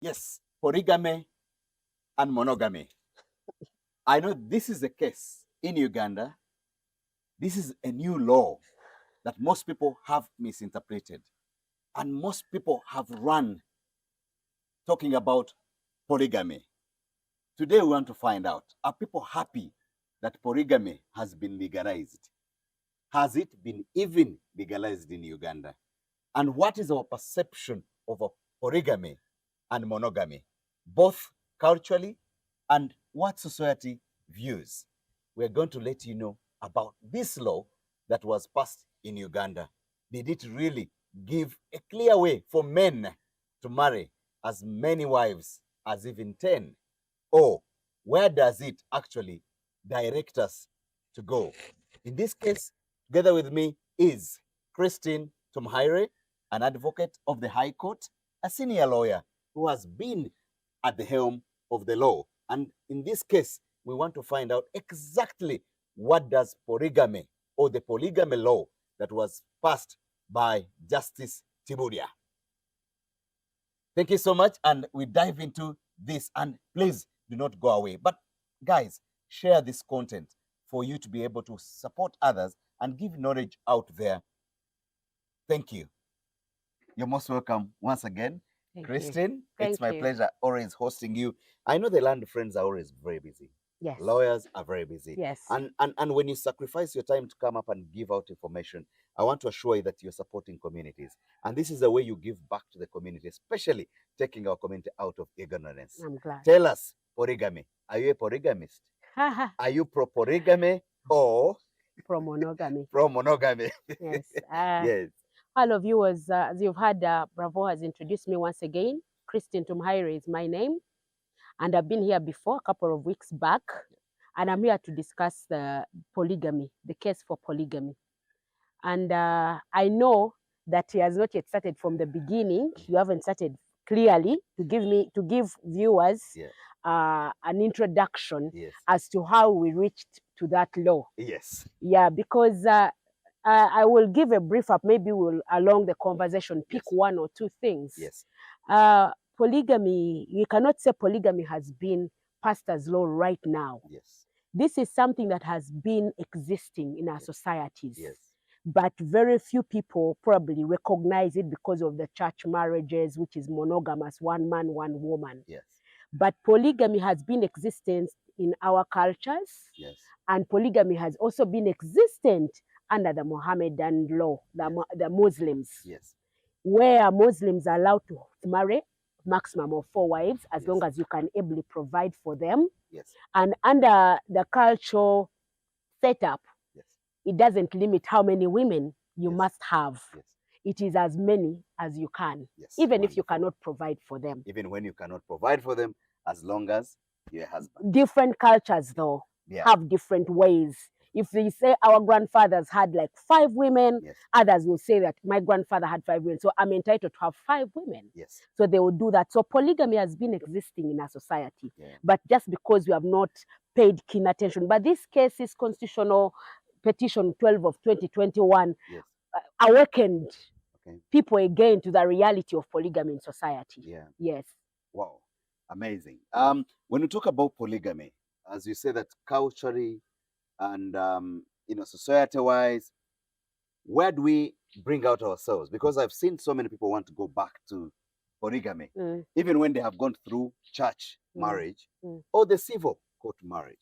Yes, polygamy and monogamy. I know this is the case in Uganda. This is a new law that most people have misinterpreted, and most people have run talking about polygamy. Today, we want to find out, are people happy that polygamy has been legalized? Has it been even legalized in Uganda? And what is our perception of a polygamy and monogamy, both culturally and what society views? We're going to let you know about this law that was passed in Uganda. Did it really give a clear way for men to marry as many wives as even 10? Or where does it actually direct us to go? In this case, together with me is Christine Tumhaire, an advocate of the High Court, a senior lawyer who has been at the helm of the law. And in this case, we want to find out exactly what does polygamy or the polygamy law that was passed by Justice Tiburia. Thank you so much, and we dive into this. And please do not go away. But guys, share this content for you to be able to support others and give knowledge out there. Thank you. You're most welcome once again. Thank Christine, you. it's my you. pleasure always hosting you. I know the land friends are always very busy. Yes. Lawyers are very busy. Yes. And when you sacrifice your time to come up and give out information, I want to assure you that you're supporting communities. And this is the way you give back to the community, especially taking our community out of ignorance. I'm glad. Tell us, polygamy. Are you a polygamist? Are you pro polygamy or pro monogamy? Pro monogamy. Yes. Yes. Hello, viewers. As you've heard, Bravo has introduced me once again. Christine Tumhaire is my name. And I've been here before, a couple of weeks back. And I'm here to discuss the polygamy, the case for polygamy. And I know that he has not yet started from the beginning. You haven't started clearly to give viewers an introduction as to how we reached to that law. Yes. Yeah, because I will give a brief up. Maybe we'll, along the conversation, pick one or two things. Yes. Polygamy, you cannot say polygamy has been passed as law right now. Yes. This is something that has been existing in our societies. Yes. But very few people probably recognize it because of the church marriages, which is monogamous, one man, one woman. Yes. But polygamy has been existent in our cultures. Yes. And polygamy has also been existent under the Mohammedan law, the Muslims. Yes. Where Muslims are allowed to marry maximum of 4 wives as long as you can ably provide for them. Yes. And under the cultural setup, it doesn't limit how many women you must have. Yes. It is as many as you can, even if you cannot provide for them. Even when you cannot provide for them, as long as you're a husband. Different cultures, though, have different ways. If they say our grandfathers had like 5 women, others will say that my grandfather had 5 women, so I'm entitled to have 5 women. Yes. So they will do that. So polygamy has been existing in our society, but just because we have not paid keen attention. But this case is constitutional petition 12 of 2021 awakened people again to the reality of polygamy in society. Yeah. Yes. Wow. Amazing. When we talk about polygamy, as you say that culturally and society-wise, where do we bring out ourselves? Because I've seen so many people want to go back to polygamy, even when they have gone through church marriage or the civil court marriage.